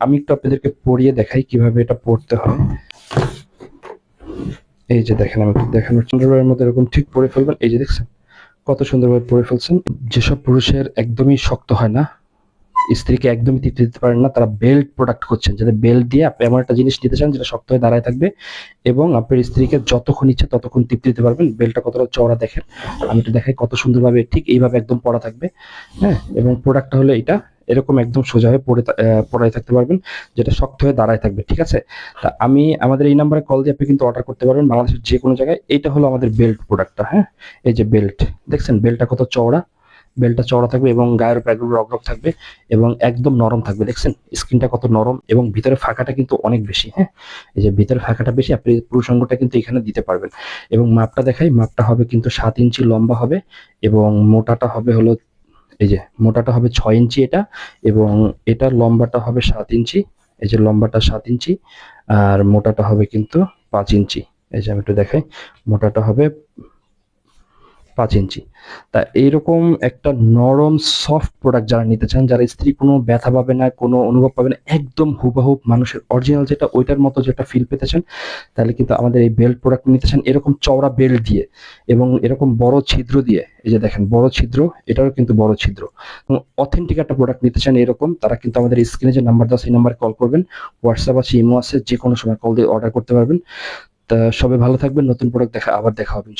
আমি একটু আপনাদেরকে পরিয়ে দেখাই কিভাবে এটা পড়তে হয়। এই যে দেখেন, আমি একটু দেখানোর সুন্দরভাবে মধ্যে এরকম ঠিক পরে ফেলবেন। এই যে দেখছেন কত সুন্দরভাবে পরে ফেলছেন। যেসব পুরুষের একদমই শক্ত হয় না, স্ত্রীকে একদমই তৃপ্তি দিতে পারেন না, তারা বেল্ট প্রোডাক্ট করছেন, যাতে বেল্ট দিয়ে আপনি এমন একটা জিনিস নিতে চান যেটা শক্ত হয়ে দাঁড়ায় থাকবে এবং আপনার স্ত্রীকে যতক্ষণ ইচ্ছে ততক্ষণ তৃপ্তি দিতে পারবেন। বেল্টটা কতটা চওড়া দেখেন, আমি একটু দেখাই, কত সুন্দরভাবে ঠিক এইভাবে একদম পরা থাকবে। হ্যাঁ, এবং প্রোডাক্টটা হলো এটা, এরকম একদম সোজা হয়ে পড়াই থাকতে পারবেন, যেটা শক্ত হয়ে দাঁড়ায় থাকবে। ঠিক আছে, তা আমি আমাদের এই নাম্বারে কল দিয়ে আপনি কিন্তু অর্ডার করতে পারবেন বাংলাদেশের যে কোনো জায়গায়। এইটা হলো আমাদের বেল্ট প্রোডাক্টটা। হ্যাঁ, এই যে বেল্ট দেখছেন, বেল্টটা কত চওড়া, বেল্টটা চওড়া থাকবে এবং গায়ের উপর একদম রগরগ থাকবে এবং একদম নরম থাকবে। দেখছেন স্কিনটা কত নরম এবং ভিতরে ফাঁকাটা কিন্তু অনেক বেশি। হ্যাঁ, এই যে ভিতরে ফাঁকাটা বেশি, আপনি পুরুষাঙ্গটা কিন্তু এখানে দিতে পারবেন। এবং মাপটা দেখাই, মাপটা হবে কিন্তু 7 ইঞ্চি লম্বা হবে এবং মোটাটা হবে হলো, এই যে মোটাটা হবে 6 ইঞ্চি এটা, এবং এটার লম্বাটা হবে 7 ইঞ্চি। এই যে লম্বাটা 7 ইঞ্চি আর মোটাটা হবে কিন্তু 5 ইঞ্চি। এই যে আমি একটু দেখাই, মোটাটা হবে 5 ইঞ্চি। তা এইরকম একটা নরম সফট প্রোডাক্ট যারা নিতে চান, যারা স্ত্রী কোনো ব্যথা পাবে না, কোনো অনুভব পাবে না, একদম হুবহু মানুষের অরিজিনাল যেটা ওইটার মতো যেটা ফিল পেতে চান, তাহলে কিন্তু আমাদের এই বেল্ট প্রোডাক্ট নিতে চান এরকম চওড়া বেল্ট দিয়ে এবং এরকম বড় ছিদ্র দিয়ে। এই যে দেখেন বড় ছিদ্র, এটারও কিন্তু বড় ছিদ্র। অথেন্টিক একটা প্রোডাক্ট নিতে চান এরকম, তারা কিন্তু আমাদের স্ক্রিনে যে নাম্বার দেওয়া সেই নাম্বারে কল করবেন। হোয়াটসঅ্যাপ আছে, ইমো আছে, যে কোনো সময় কল দিয়ে অর্ডার করতে পারবেন। তা সবাই ভালো থাকবেন, নতুন প্রোডাক্ট আবার দেখা হবে।